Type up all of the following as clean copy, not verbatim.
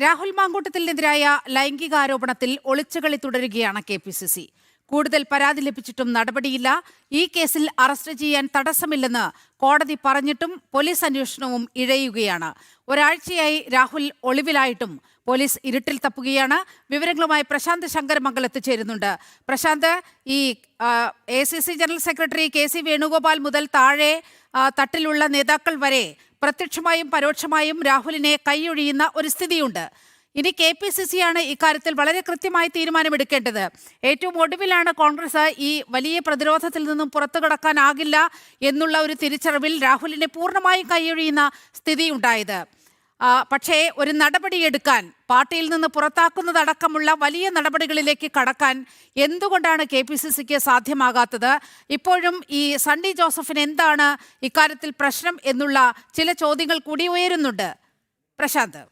രാഹുൽ മാങ്കൂട്ടത്തിനെതിരായ ലൈംഗികാരോപണത്തിൽ ഒളിച്ചുകളി തുടരുകയാണ് KPCC. കൂടുതൽ പരാതി ലഭിച്ചിട്ടും നടപടിയില്ല. ഈ കേസിൽ അറസ്റ്റ് ചെയ്യാൻ തടസ്സമില്ലെന്ന് കോടതി പറഞ്ഞിട്ടും പോലീസ് അന്വേഷണവും ഇഴയുകയാണ്. ഒരാഴ്ചയായി രാഹുൽ ഒളിവിലായിട്ടും പോലീസ് ഇരുട്ടിൽ തപ്പുകയാണ്. വിവരങ്ങളുമായി പ്രശാന്ത് ശങ്കരമംഗൽ എത്തിച്ചേരുന്നുണ്ട്. പ്രശാന്ത്, ഈ ACC general secretary KC Venugopal മുതൽ താഴെ തട്ടിലുള്ള നേതാക്കൾ വരെ പ്രത്യക്ഷമായും പരോക്ഷമായും രാഹുലിനെ കൈയൊഴിയുന്ന ഒരു സ്ഥിതിയുണ്ട്. ഇനി KPCC ആണ് ഇക്കാര്യത്തിൽ വളരെ കൃത്യമായി തീരുമാനമെടുക്കേണ്ടത്. ഏറ്റവും ഒടുവിലാണ് കോൺഗ്രസ് ഈ വലിയ പ്രതിരോധത്തിൽ നിന്നും പുറത്തു കടക്കാനാകില്ല എന്നുള്ള ഒരു തിരിച്ചറിവിൽ രാഹുലിനെ പൂർണ്ണമായും കൈയൊഴിയുന്ന സ്ഥിതിയുണ്ടായത്. പക്ഷേ ഒരു നടപടിയെടുക്കാൻ, പാർട്ടിയിൽ നിന്ന് പുറത്താക്കുന്നതടക്കമുള്ള വലിയ നടപടികളിലേക്ക് കടക്കാൻ എന്തുകൊണ്ടാണ് KPCCക്ക് സാധ്യമാകാത്തത്? ഇപ്പോഴും ഈ സണ്ണി ജോസഫിന് എന്താണ് ഇക്കാര്യത്തിൽ പ്രശ്നം എന്നുള്ള ചില ചോദ്യങ്ങൾ കൂടി ഉയരുന്നുണ്ട്. പ്രശാന്ത്.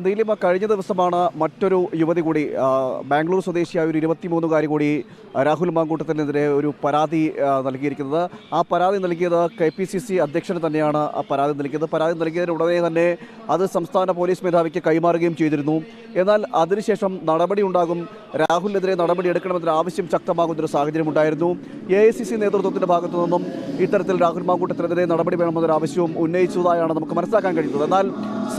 നീലിമ, കഴിഞ്ഞ ദിവസമാണ് മറ്റൊരു യുവതി കൂടി, ബാംഗ്ലൂർ സ്വദേശിയായ ഒരു 23-കാരി കൂടി രാഹുൽ മാങ്കൂട്ടത്തിനെതിരെ ഒരു പരാതി നൽകിയിരിക്കുന്നത്. ആ പരാതി നൽകിയത് KPCC അധ്യക്ഷന് തന്നെയാണ്. ആ പരാതി നൽകിയതിന് ഉടനെ തന്നെ അത് സംസ്ഥാന പോലീസ് മേധാവിക്ക് കൈമാറുകയും ചെയ്തിരുന്നു. എന്നാൽ അതിനുശേഷം നടപടി ഉണ്ടാകും, രാഹുലിനെതിരെ നടപടി എടുക്കണമെന്നൊരു ആവശ്യം ശക്തമാകുന്നൊരു സാഹചര്യം ഉണ്ടായിരുന്നു. AICC നേതൃത്വത്തിൻ്റെ ഭാഗത്തു നിന്നും ഇത്തരത്തിൽ രാഹുൽ മാങ്കൂട്ടത്തിനെതിരെ നടപടി വേണമെന്നൊരു ആവശ്യവും ഉന്നയിച്ചതായാണ് നമുക്ക് മനസ്സിലാക്കാൻ കഴിയുന്നത്. എന്നാൽ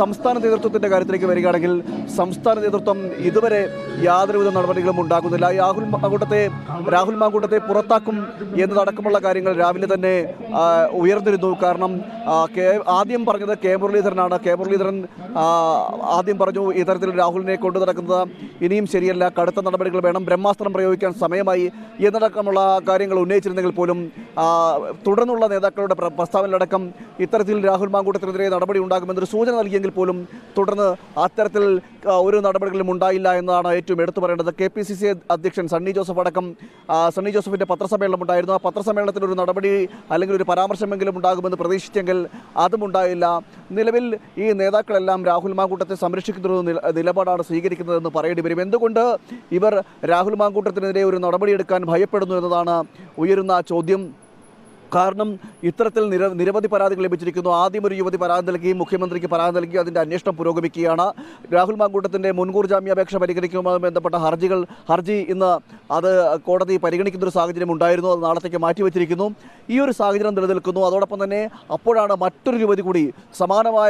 സംസ്ഥാന നേതൃത്വത്തിൻ്റെ കാര്യത്തിലേക്ക് വരികയാണെങ്കിൽ സംസ്ഥാന നേതൃത്വം ഇതുവരെ യാതൊരുവിധ നടപടികളും ഉണ്ടാകുന്നില്ല. രാഹുൽ മാങ്കൂട്ടത്തെ പുറത്താക്കും എന്നതടക്കമുള്ള കാര്യങ്ങൾ രാവിലെ തന്നെ ഉയർന്നിരുന്നു. കാരണം ആദ്യം പറഞ്ഞത് കെ മുരളീധരനാണ്. കെ മുരളീധരൻ ആദ്യം പറഞ്ഞു ഇത്തരത്തിൽ രാഹുലിനെ കൊണ്ടു നടക്കുന്നത് ഇനിയും ശരിയല്ല, കടുത്ത നടപടികൾ വേണം, ബ്രഹ്മാസ്ത്രം പ്രയോഗിക്കാൻ സമയമായി എന്നടക്കമുള്ള കാര്യങ്ങൾ ഉന്നയിച്ചിരുന്നെങ്കിൽ പോലും തുടർന്നുള്ള നേതാക്കളുടെ പ്രസ്താവനയിലടക്കം ഇത്തരത്തിൽ രാഹുൽ മാങ്കൂട്ടത്തിനെതിരെ നടപടി ഉണ്ടാകുമെന്നൊരു സൂചന നൽകിയെങ്കിൽ പോലും തുടർന്ന് അത്തരത്തിൽ ഒരു നടപടികളും ഉണ്ടായില്ല എന്നതാണ് ഏറ്റവും എടുത്തു പറയേണ്ടത്. KPCC അധ്യക്ഷൻ സണ്ണി ജോസഫിൻ്റെ പത്രസമ്മേളനം ഉണ്ടായിരുന്നു. ആ പത്രസമ്മേളനത്തിൽ ഒരു നടപടി അല്ലെങ്കിൽ ഒരു പരാമർശമെങ്കിലും ഉണ്ടാകുമെന്ന് പ്രതീക്ഷിച്ചെങ്കിൽ അതും ഉണ്ടായില്ല. നിലവിൽ ഈ നേതാക്കളെല്ലാം രാഹുൽ മാങ്കൂട്ടത്തെ സംരക്ഷിക്കുന്ന നിലപാടാണ് സ്വീകരിക്കുന്നതെന്ന് പറയേണ്ടി വരും. എന്തുകൊണ്ട് ഇവർ രാഹുൽ മാങ്കൂട്ടത്തിനെതിരെ ഒരു നടപടിയെടുക്കാൻ ഭയപ്പെടുന്നു എന്നതാണ് ഉയരുന്ന ചോദ്യം. കാരണം ഇത്തരത്തിൽ നിരവധി പരാതികൾ ലഭിച്ചിരിക്കുന്നു. ആദ്യം ഒരു യുവതി പരാതി നൽകി, മുഖ്യമന്ത്രിക്ക് പരാതി നൽകി, അതിൻ്റെ അന്വേഷണം പുരോഗമിക്കുകയാണ്. രാഹുൽ മാങ്കൂട്ടത്തിൻ്റെ മുൻകൂർ ജാമ്യാപേക്ഷ പരിഗണിക്കുന്നതുമായി ബന്ധപ്പെട്ട ഹർജി ഇന്ന് അത് കോടതി പരിഗണിക്കുന്നൊരു സാഹചര്യം ഉണ്ടായിരുന്നു. അത് നാളത്തേക്ക് മാറ്റിവെച്ചിരിക്കുന്നു. ഈ ഒരു സാഹചര്യം നിലനിൽക്കുന്നു. അതോടൊപ്പം തന്നെ അപ്പോഴാണ് മറ്റൊരു യുവതി കൂടി സമാനമായ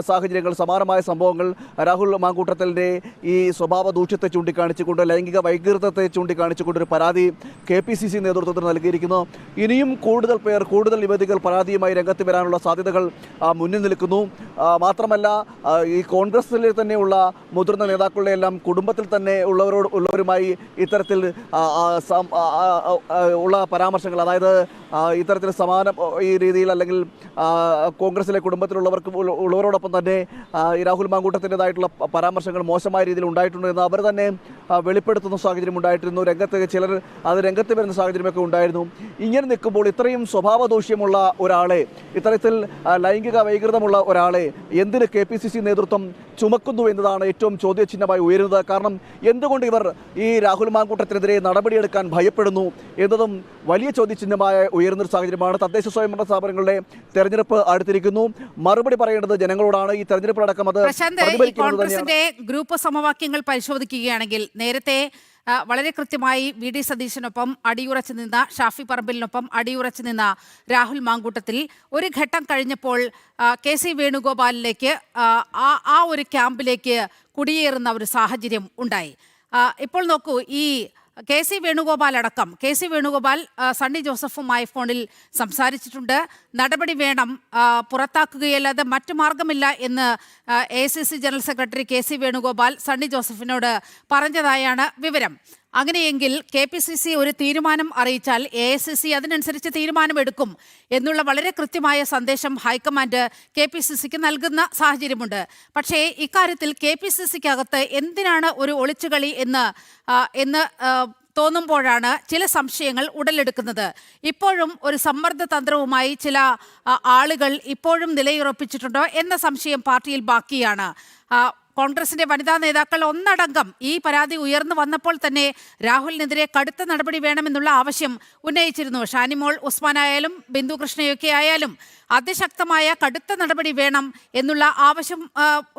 സാഹചര്യങ്ങൾ, സമാനമായ സംഭവങ്ങൾ, രാഹുൽ മാങ്കൂട്ടത്തിൻ്റെ ഈ സ്വഭാവ ദൂഷ്യത്തെ ചൂണ്ടിക്കാണിച്ചുകൊണ്ട്, ലൈംഗിക വൈകൃതത്തെ ചൂണ്ടിക്കാണിച്ചുകൊണ്ടൊരു പരാതി KPCC നേതൃത്വത്തിന് നൽകിയിരിക്കുന്നു. ഇനിയും കൂടുതൽ യുവതികൾ പരാതിയുമായി രംഗത്ത് വരാനുള്ള സാധ്യതകൾ മുന്നിൽ നിൽക്കുന്നു. മാത്രമല്ല ഈ കോൺഗ്രസിൽ തന്നെയുള്ള മുതിർന്ന നേതാക്കളുടെ എല്ലാം കുടുംബത്തിൽ തന്നെ ഉള്ളവരുമായി ഇത്തരത്തിൽ ഉള്ള പരാമർശങ്ങൾ, അതായത് ഇത്തരത്തിൽ സമാന ഈ രീതിയിൽ അല്ലെങ്കിൽ കോൺഗ്രസിലെ കുടുംബത്തിലുള്ളവരോടൊപ്പം തന്നെ ഈ രാഹുൽ മാങ്കൂട്ടത്തിൻ്റെതായിട്ടുള്ള പരാമർശങ്ങൾ മോശമായ രീതിയിൽ ഉണ്ടായിട്ടുണ്ട് എന്ന് അവർ തന്നെ വെളിപ്പെടുത്തുന്ന സാഹചര്യം ഉണ്ടായിട്ടിരുന്നു. രംഗത്ത് വരുന്ന സാഹചര്യമൊക്കെ ഉണ്ടായിരുന്നു. ഇങ്ങനെ നിൽക്കുമ്പോൾ ഇത്രയും സ്വഭാവദൂഷ്യമുള്ള ഒരാളെ, ഇത്തരത്തിൽ ലൈംഗിക വൈകൃതമുള്ള ഒരാളെ എന്തിന് KPCC നേതൃത്വം ചുമക്കുന്നു എന്നതാണ് ഏറ്റവും ചോദ്യചിഹ്നമായി ഉയരുന്നത്. കാരണം എന്തുകൊണ്ട് ഇവർ ഈ രാഹുൽ മാങ്കൂട്ടത്തിനെതിരെ നടപടിയെടുക്കാൻ ഭയപ്പെടുന്നു എന്നതും വലിയ ചോദ്യചിഹ്നമായ ഉയരുന്നൊരു സാഹചര്യമാണ്. തദ്ദേശ സ്വയംഭരണ സ്ഥാപനങ്ങളുടെ തെരഞ്ഞെടുപ്പ് അടുത്തിരിക്കുന്നു. മറുപടി പറയേണ്ടത് ജനങ്ങളോടാണ്. ഈ തെരഞ്ഞെടുപ്പിലടക്കം അത് കോൺഗ്രസിന്റെ ഗ്രൂപ്പ് സമവാക്യങ്ങൾ പരിശോധിക്കുകയാണെങ്കിൽ നേരത്തെ വളരെ കൃത്യമായി VD സതീശനൊപ്പം അടിയുറച്ചു നിന്ന, ഷാഫി പറമ്പിലിനൊപ്പം അടിയുറച്ചു നിന്ന രാഹുൽ മാങ്കൂട്ടത്തിൽ ഒരു ഘട്ടം കഴിഞ്ഞപ്പോൾ KC വേണുഗോപാലിലേക്ക് ആ ഒരു ക്യാമ്പിലേക്ക് കുടിയേറുന്ന ഒരു സാഹചര്യം ഉണ്ടായി. ഇപ്പോൾ നോക്കൂ, ഈ KC വേണുഗോപാൽ സണ്ണി ജോസഫുമായി ഫോണിൽ സംസാരിച്ചിട്ടുണ്ട്. നടപടി വേണം, പുറത്താക്കുകയല്ലാതെ മറ്റു മാർഗമില്ല എന്ന് AICC general secretary KC Venugopal Sunny ജോസഫിനോട് പറഞ്ഞതായാണ് വിവരം. അങ്ങനെയെങ്കിൽ KPCC ഒരു തീരുമാനം അറിയിച്ചാൽ AICC അതിനനുസരിച്ച് തീരുമാനമെടുക്കും എന്നുള്ള വളരെ കൃത്യമായ സന്ദേശം ഹൈക്കമാൻഡ് KPCCക്ക് നൽകുന്ന സാഹചര്യമുണ്ട്. പക്ഷേ ഇക്കാര്യത്തിൽ KPCCക്കകത്ത് എന്തിനാണ് ഒരു ഒളിച്ചുകളി എന്ന് തോന്നുമ്പോഴാണ് ചില സംശയങ്ങൾ ഉടലെടുക്കുന്നത്. ഇപ്പോഴും ഒരു സമ്മർദ്ദ തന്ത്രവുമായി ചില ആളുകൾ ഇപ്പോഴും നിലയുറപ്പിച്ചിട്ടുണ്ടോ എന്ന സംശയം പാർട്ടിയിൽ ബാക്കിയാണ്. കോൺഗ്രസിന്റെ വനിതാ നേതാക്കൾ ഒന്നടങ്കം ഈ പരാതി ഉയർന്നു വന്നപ്പോൾ തന്നെ രാഹുലിനെതിരെ കടുത്ത നടപടി വേണമെന്നുള്ള ആവശ്യം ഉന്നയിച്ചിരുന്നു. ഷാനിമോൾ ഉസ്മാനായാലും ബിന്ദു കൃഷ്ണയൊക്കെ ആയാലും അതിശക്തമായ കടുത്ത നടപടി വേണം എന്നുള്ള ആവശ്യം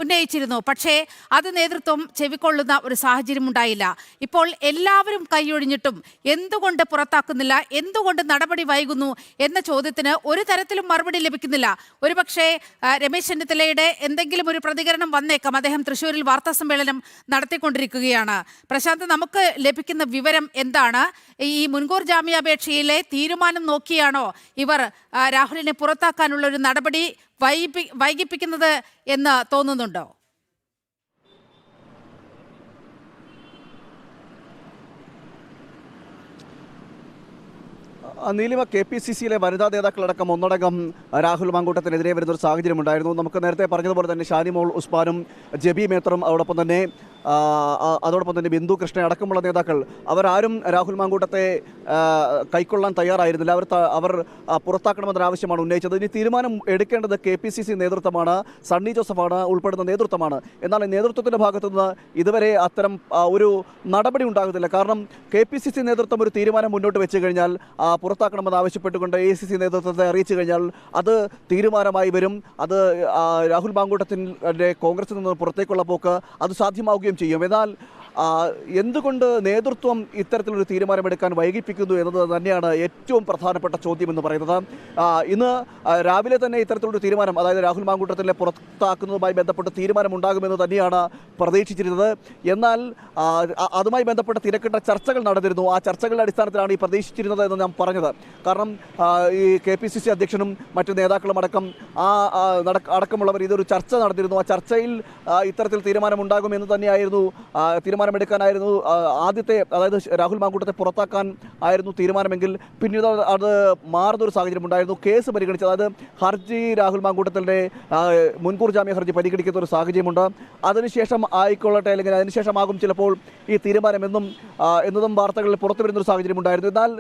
ഉന്നയിച്ചിരുന്നു. പക്ഷേ അത് നേതൃത്വം ചെവിക്കൊള്ളുന്ന ഒരു സാഹചര്യം ഉണ്ടായില്ല. ഇപ്പോൾ എല്ലാവരും കൈയൊഴിഞ്ഞിട്ടും എന്തുകൊണ്ട് പുറത്താക്കുന്നില്ല, എന്തുകൊണ്ട് നടപടി വൈകുന്നു എന്ന ചോദ്യത്തിന് ഒരു തരത്തിലും മറുപടി ലഭിക്കുന്നില്ല. ഒരുപക്ഷെ രമേശ് ചെന്നിത്തലയുടെ എന്തെങ്കിലും ഒരു പ്രതികരണം വന്നേക്കാം. അദ്ദേഹം തൃശ്ശൂരിൽ വാർത്താ സമ്മേളനം നടത്തിക്കൊണ്ടിരിക്കുകയാണ്. പ്രശാന്ത്, നമുക്ക് ലഭിക്കുന്ന വിവരം എന്താണ്? ഈ മുൻകൂർ ജാമ്യാപേക്ഷയിലെ തീരുമാനം നോക്കിയാണോ ഇവർ രാഹുലിനെ പുറത്താക്കാനുള്ള ഒരു നടപടി വൈകിപ്പിക്കുന്നത് എന്ന് തോന്നുന്നുണ്ടോ? നീലിമ, KPCCയിലെ വനിതാ നേതാക്കളടക്കം ഒന്നടങ്കം രാഹുൽ മാങ്കൂട്ടത്തിനെതിരെ വരുന്നൊരു സാഹചര്യമുണ്ടായിരുന്നു. നമുക്ക് നേരത്തെ പറഞ്ഞതുപോലെ തന്നെ ഷാനിമോൾ ഉസ്മാനും ജബി മേത്തറും അതോടൊപ്പം തന്നെ ബിന്ദു കൃഷ്ണ അടക്കമുള്ള നേതാക്കൾ അവരാരും രാഹുൽ മാങ്കൂട്ടത്തെ കൈക്കൊള്ളാൻ തയ്യാറായിരുന്നില്ല. അവർ പുറത്താക്കണമെന്നൊരു ആവശ്യമാണ് ഉന്നയിച്ചത്. ഇനി തീരുമാനം എടുക്കേണ്ടത് KPCC നേതൃത്വമാണ്, സണ്ണി ജോസഫാണ് ഉൾപ്പെടുന്ന നേതൃത്വമാണ്. എന്നാൽ നേതൃത്വത്തിൻ്റെ ഭാഗത്തുനിന്ന് ഇതുവരെ അത്തരം ഒരു നടപടി ഉണ്ടാകുന്നില്ല. കാരണം KPCC നേതൃത്വം ഒരു തീരുമാനം മുന്നോട്ട് വെച്ച് കഴിഞ്ഞാൽ പുറത്താക്കണമെന്ന് ആവശ്യപ്പെട്ടുകൊണ്ട് AICC നേതൃത്വത്തെ അറിയിച്ചു കഴിഞ്ഞാൽ അത് തീരുമാനമായി വരും. അത് രാഹുൽ മാങ്കൂട്ടത്തിൻ്റെ കോൺഗ്രസിൽ നിന്ന് പുറത്തേക്കുള്ള പോക്ക് അത് സാധ്യമാവുകയും ചെയ്യും. എന്നാൽ എന്തുകൊണ്ട് നേതൃത്വം ഇത്തരത്തിലൊരു തീരുമാനമെടുക്കാൻ വൈകിപ്പിക്കുന്നു എന്നത് തന്നെയാണ് ഏറ്റവും പ്രധാനപ്പെട്ട ചോദ്യം എന്ന് പറയുന്നത്. ഇന്ന് രാവിലെ തന്നെ ഇത്തരത്തിലൊരു തീരുമാനം, അതായത് രാഹുൽ മാങ്കൂട്ടത്തിനെ പുറത്താക്കുന്നതുമായി ബന്ധപ്പെട്ട് തീരുമാനം ഉണ്ടാകുമെന്ന് തന്നെയാണ് പ്രതീക്ഷിച്ചിരുന്നത്. എന്നാൽ അതുമായി ബന്ധപ്പെട്ട തിരക്കിട്ട ചർച്ചകൾ നടന്നിരുന്നു. ആ ചർച്ചകളുടെ അടിസ്ഥാനത്തിലാണ് ഈ പ്രതീക്ഷിച്ചിരുന്നത് എന്ന് ഞാൻ പറഞ്ഞത്. കാരണം ഈ KPCC അധ്യക്ഷനും മറ്റു നേതാക്കളും അടക്കമുള്ളവർ ഇതൊരു ചർച്ച നടന്നിരുന്നു. ആ ചർച്ചയിൽ ഇത്തരത്തിൽ തീരുമാനം ഉണ്ടാകുമെന്ന് തന്നെയായിരുന്നു തീരുമാനമെടുക്കാനായിരുന്നു ആദ്യത്തെ, അതായത് രാഹുൽ മാങ്കൂട്ടത്തെ പുറത്താക്കാൻ ആയിരുന്നു തീരുമാനമെങ്കിൽ പിന്നീട് അത് മാറുന്നൊരു സാഹചര്യം ഉണ്ടായിരുന്നു. കേസ് പരിഗണിച്ച്, അതായത് ഹർജി രാഹുൽ മാങ്കൂട്ടത്തിൻ്റെ മുൻകൂർ ജാമ്യ ഹർജി പരിഗണിക്കുന്ന ഒരു സാഹചര്യമുണ്ട്. അതിനുശേഷം ആയിക്കൊള്ളട്ടെ, അല്ലെങ്കിൽ അതിനുശേഷമാകും ചിലപ്പോൾ ഈ തീരുമാനം എന്നതും വാർത്തകളിൽ പുറത്തു വരുന്നൊരു സാഹചര്യം ഉണ്ടായിരുന്നു. എന്നാൽ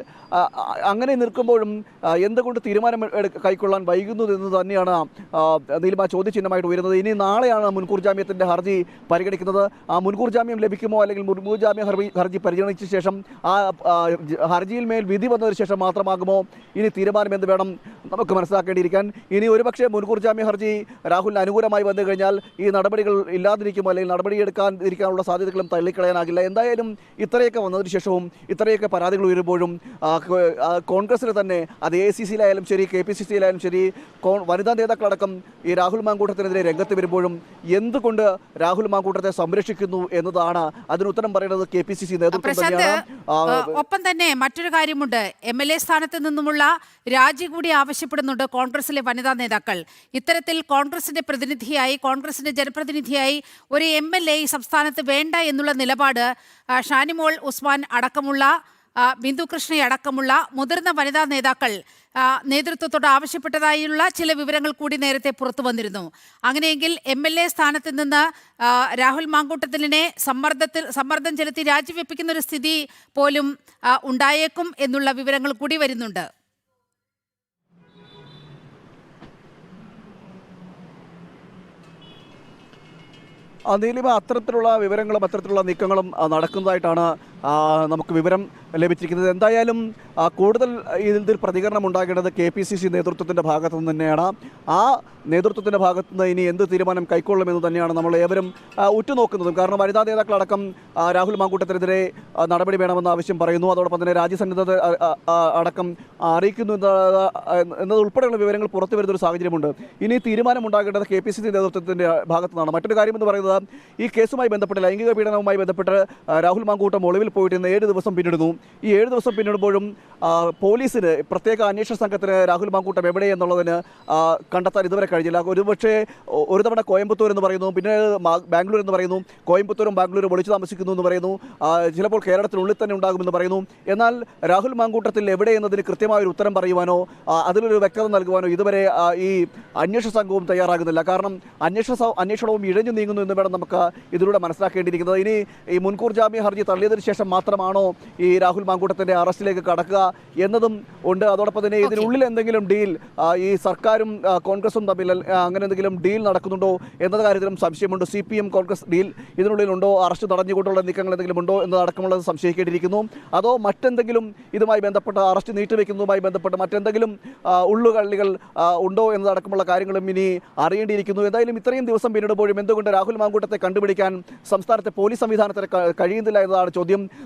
അങ്ങനെ നിൽക്കുമ്പോഴും എന്തുകൊണ്ട് തീരുമാനം കൈക്കൊള്ളാൻ വൈകുന്നു എന്ന് തന്നെയാണ് നീലിമ ചോദ്യചിഹ്നമായിട്ട് ഉയരുന്നത്. ഇനി നാളെയാണ് മുൻകൂർ ജാമ്യത്തിൻ്റെ ഹർജി പരിഗണിക്കുന്നത്. ആ മുൻകൂർ ജാമ്യം ലഭിക്കുമോ, അല്ലെങ്കിൽ മുൻകൂർ ജാമ്യ ഹർജി പരിഗണിച്ച ശേഷം ആ ഹർജിയിൽ മേൽ വിധി വന്നതിന് ശേഷം മാത്രമാകുമോ ഇനി തീരുമാനം എന്ന് വേണം നമുക്ക് മനസ്സിലാക്കേണ്ടിയിരിക്കാൻ. ഇനി ഒരുപക്ഷെ മുൻകൂർ ജാമ്യ ഹർജി രാഹുലിന് അനുകൂലമായി വന്നു കഴിഞ്ഞാൽ ഈ നടപടികൾ ഇല്ലാതിരിക്കുമോ, അല്ലെങ്കിൽ നടപടിയെടുക്കാതിരിക്കാനുള്ള സാധ്യതകളും തള്ളിക്കളയാനാകില്ല. എന്തായാലും ഇത്രയൊക്കെ വന്നതിന് ശേഷവും ഇത്രയൊക്കെ പരാതികൾ ഉയരുമ്പോഴും കോൺഗ്രസിന് തന്നെ, അത് AICCയിലായാലും ശരി KPCCയിലായാലും ശരി, വനിതാ നേതാക്കളടക്കം ഈ രാഹുൽ മാങ്കൂട്ടത്തിനെതിരെ രംഗത്ത് വരുമ്പോഴും എന്തുകൊണ്ട് രാഹുൽ മാങ്കൂട്ടത്തെ സംരക്ഷിക്കുന്നു എന്നതാണ് അതിന് ഉത്തരം പറയുന്നത് KPCC നേതൃത്വം തന്നെയാണ്. ഒപ്പം തന്നെ മറ്റൊരു കാര്യമുണ്ട്. MLA സ്ഥാനത്ത് നിന്നുമുള്ള രാജി കൂടി ആവശ്യപ്പെടുന്നുണ്ട് കോൺഗ്രസിലെ വനിതാ നേതാക്കൾ. ഇത്തരത്തിൽ കോൺഗ്രസിന്റെ പ്രതിനിധിയായി, കോൺഗ്രസിന്റെ ജനപ്രതിനിധിയായി ഒരു MLA സംസ്ഥാനത്ത് വേണ്ട എന്നുള്ള നിലപാട് ഷാനിമോൾ ഉസ്മാൻ അടക്കമുള്ള ബിന്ദു കൃഷ്ണയടക്കമുള്ള മുതിർന്ന വനിതാ നേതാക്കൾ നേതൃത്വത്തോട് ആവശ്യപ്പെട്ടതായുള്ള ചില വിവരങ്ങൾ കൂടി നേരത്തെ പുറത്തു വന്നിരുന്നു. അങ്ങനെയെങ്കിൽ MLA സ്ഥാനത്ത് നിന്ന് രാഹുൽ മാങ്കൂട്ടത്തിലിനെ സമ്മർദ്ദം ചെലുത്തി രാജിവെപ്പിക്കുന്ന ഒരു സ്ഥിതി പോലും ഉണ്ടായേക്കും എന്നുള്ള വിവരങ്ങൾ കൂടി വരുന്നുണ്ട്. നീലിമ, അത്തരത്തിലുള്ള വിവരങ്ങളും അത്തരത്തിലുള്ള നീക്കങ്ങളും നടക്കുന്നതായിട്ടാണ് നമുക്ക് വിവരം ലഭിച്ചിരിക്കുന്നത്. എന്തായാലും കൂടുതൽ ഇതിൽ പ്രതികരണം ഉണ്ടാകേണ്ടത് KPCC നേതൃത്വത്തിൻ്റെ ഭാഗത്തു നിന്ന് തന്നെയാണ്. ആ നേതൃത്വത്തിൻ്റെ ഭാഗത്തു നിന്ന് ഇനി എന്ത് തീരുമാനം കൈക്കൊള്ളുമെന്ന് തന്നെയാണ് നമ്മൾ ഏവരും ഉറ്റുനോക്കുന്നതും. കാരണം വനിതാ നേതാക്കളടക്കം രാഹുൽ മാങ്കൂട്ടത്തിനെതിരെ നടപടി വേണമെന്ന ആവശ്യം പറയുന്നു. അതോടൊപ്പം തന്നെ രാജ്യസന്നദ്ധത അടക്കം അറിയിക്കുന്നു എന്നതുൾപ്പെടെയുള്ള വിവരങ്ങൾ പുറത്തു വരുന്നൊരു സാഹചര്യമുണ്ട്. ഇനി തീരുമാനം ഉണ്ടാകേണ്ടത് KPCC നേതൃത്വത്തിൻ്റെ ഭാഗത്തു നിന്നാണ്. മറ്റൊരു കാര്യമെന്ന് പറയുന്നത്, ഈ കേസുമായി ബന്ധപ്പെട്ട്, ലൈംഗിക പീഡനവുമായി ബന്ധപ്പെട്ട് രാഹുൽ മാങ്കൂട്ടം ഒളിവിൽ പോയിട്ട് ഇന്ന് 7 ദിവസം പിന്നിടുന്നു. ഈ 7 ദിവസം പിന്നിടുമ്പോഴും പോലീസിന്, പ്രത്യേക അന്വേഷണ സംഘത്തിന് രാഹുൽ മാങ്കൂട്ടം എവിടെ എന്നുള്ളതിന് കണ്ടെത്താൻ ഇതുവരെ കഴിഞ്ഞില്ല. ഒരുപക്ഷെ ഒരു തവണ കോയമ്പത്തൂർ എന്ന് പറയുന്നു, പിന്നെ ബാംഗ്ലൂർ എന്ന് പറയുന്നു, കോയമ്പത്തൂരും ബാംഗ്ലൂരും ഒളിച്ചു താമസിക്കുന്നു എന്ന് പറയുന്നു, ചിലപ്പോൾ കേരളത്തിനുള്ളിൽ തന്നെ ഉണ്ടാകുമെന്ന് പറയുന്നു. എന്നാൽ രാഹുൽ മാങ്കൂട്ടത്തിൽ എവിടെ എന്നതിന് കൃത്യമായൊരു ഉത്തരം പറയുവാനോ അതിലൊരു വ്യക്തത നൽകുവാനോ ഇതുവരെ ഈ അന്വേഷണ സംഘവും തയ്യാറാകുന്നില്ല. കാരണം അന്വേഷണവും ഇഴഞ്ഞു നീങ്ങുന്നു എന്ന് വേണം നമുക്ക് ഇതിലൂടെ മനസ്സിലാക്കേണ്ടിയിരിക്കുന്നത്. ഇനി ഈ മുൻകൂർ ജാമ്യ ഹർജി തള്ളിയതിനു ശേഷം ശേഷം മാത്രമാണോ ഈ രാഹുൽ മാങ്കൂട്ടത്തിൻ്റെ അറസ്റ്റിലേക്ക് കടക്കുക എന്നതും ഉണ്ട്. അതോടൊപ്പം തന്നെ ഇതിനുള്ളിൽ എന്തെങ്കിലും ഡീൽ ഈ സർക്കാരും കോൺഗ്രസും തമ്മിൽ അങ്ങനെ എന്തെങ്കിലും ഡീൽ നടക്കുന്നുണ്ടോ എന്ന കാര്യത്തിലും സംശയമുണ്ട്. CPM കോൺഗ്രസ് ഡീൽ ഇതിനുള്ളിലുണ്ടോ, അറസ്റ്റ് തടഞ്ഞുകൊണ്ടുള്ള നീക്കങ്ങൾ എന്തെങ്കിലും ഉണ്ടോ എന്നതടക്കമുള്ളത് സംശയിക്കേണ്ടിയിരിക്കുന്നു. അതോ മറ്റെന്തെങ്കിലും ഇതുമായി ബന്ധപ്പെട്ട് അറസ്റ്റ് നീട്ടിവെക്കുന്നതുമായി ബന്ധപ്പെട്ട് മറ്റെന്തെങ്കിലും ഉള്ളുകളികൾ ഉണ്ടോ എന്നതടക്കമുള്ള കാര്യങ്ങളും ഇനി അറിയേണ്ടിയിരിക്കുന്നു. എന്തായാലും ഇത്രയും ദിവസം പിന്നിടുമ്പോഴും എന്തുകൊണ്ട് രാഹുൽ മാങ്കൂട്ടത്തെ കണ്ടുപിടിക്കാൻ സംസ്ഥാനത്തെ പോലീസ് സംവിധാനത്തിന് കഴിയുന്നില്ല എന്നതാണ് ചോദ്യം.